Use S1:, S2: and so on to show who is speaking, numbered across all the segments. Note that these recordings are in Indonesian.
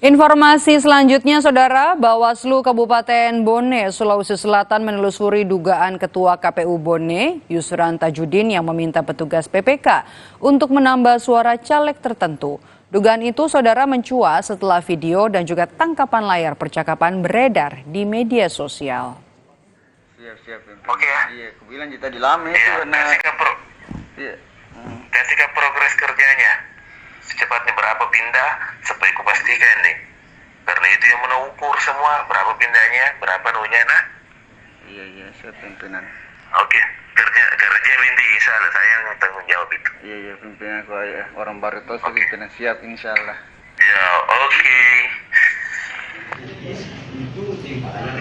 S1: Informasi selanjutnya, Saudara, Bawaslu Kabupaten Bone, Sulawesi Selatan menelusuri dugaan Ketua KPU Bone, Yusran Tajudin yang meminta petugas PPK untuk menambah suara caleg tertentu. Dugaan itu, Saudara, mencuat setelah video dan juga tangkapan layar percakapan beredar di media sosial.
S2: Siap. Oke ya.
S3: Iya, aku bilang kita di lama itu
S2: Iya,
S3: karena
S2: kasihkan progres kerjanya. Secepatnya berapa pindah supaya kupastikan nih. Karena itu yang mengukur semua berapa pindahnya, berapa nunya nah.
S3: Iya, siap pimpinan.
S2: Oke, kerja Windy insya Allah saya yang tanggung jawab itu.
S3: Iya, pimpinan aku orang baru itu pimpinan siap insya Allah.
S2: Ya, oke.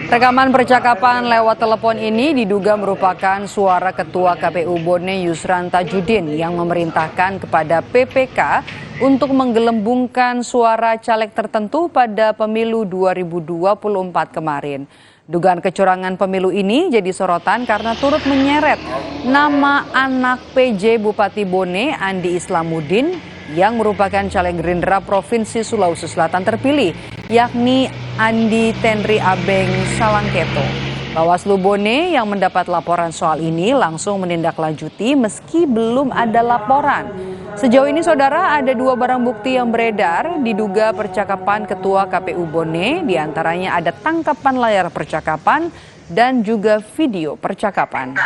S1: Rekaman percakapan lewat telepon ini diduga merupakan suara Ketua KPU Bone Yusran Tajudin yang memerintahkan kepada PPK untuk menggelembungkan suara caleg tertentu pada pemilu 2024 kemarin. Dugaan kecurangan pemilu ini jadi sorotan karena turut menyeret nama anak PJ Bupati Bone Andi Islamuddin yang merupakan caleg Gerindra Provinsi Sulawesi Selatan terpilih, yakni Andi Tenri Abeng Salangketo. Bawaslu Bone yang mendapat laporan soal ini langsung menindaklanjuti meski belum ada laporan. Sejauh ini, Saudara, ada 2 barang bukti yang beredar diduga percakapan Ketua KPU Bone, diantaranya ada tangkapan layar percakapan dan juga video percakapan.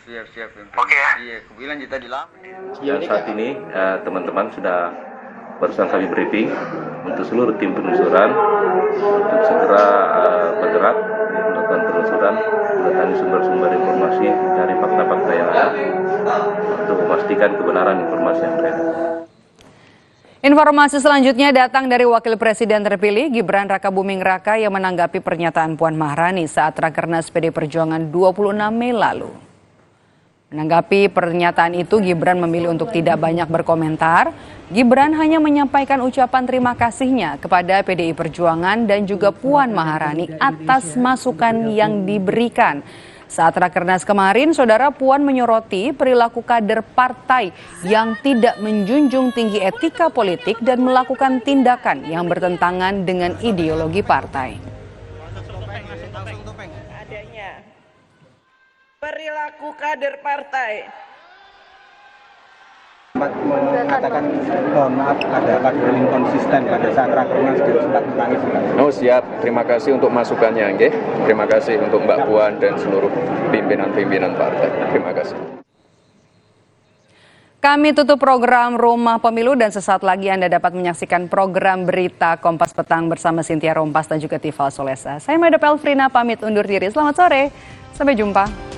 S3: Siap pimpinan.
S2: Oke ya.
S3: Iya, aku bilang kita di lama.
S4: Dan saat ini teman-teman sudah barusan kami briefing untuk seluruh tim penelusuran untuk segera bergerak melakukan penelusuran, mendatangi sumber-sumber informasi dari fakta-fakta yang ada untuk memastikan kebenaran informasi yang beredar.
S1: Informasi selanjutnya datang dari Wakil Presiden terpilih Gibran Rakabuming Raka yang menanggapi pernyataan Puan Maharani saat Rakernas PD Perjuangan 26 Mei lalu. Menanggapi pernyataan itu, Gibran memilih untuk tidak banyak berkomentar. Gibran hanya menyampaikan ucapan terima kasihnya kepada PDI Perjuangan dan juga Puan Maharani atas masukan yang diberikan. Saat Rakernas kemarin, Saudara, Puan menyoroti perilaku kader partai yang tidak menjunjung tinggi etika politik dan melakukan tindakan yang bertentangan dengan ideologi partai.
S5: Perilaku kader partai
S6: mengatakan mohon maaf ada kader inkonsisten pada saat Rakernas dan sempat menangis.
S7: Oh siap, terima kasih untuk masukannya, nggih. Terima kasih untuk Mbak Puan dan seluruh pimpinan-pimpinan partai. Terima kasih.
S1: Kami tutup program Rumah Pemilu dan sesaat lagi Anda dapat menyaksikan program Berita Kompas Petang bersama Cynthia Rompas dan juga Tifal Solesa. Saya Mada Pelfrina pamit undur diri. Selamat sore, sampai jumpa.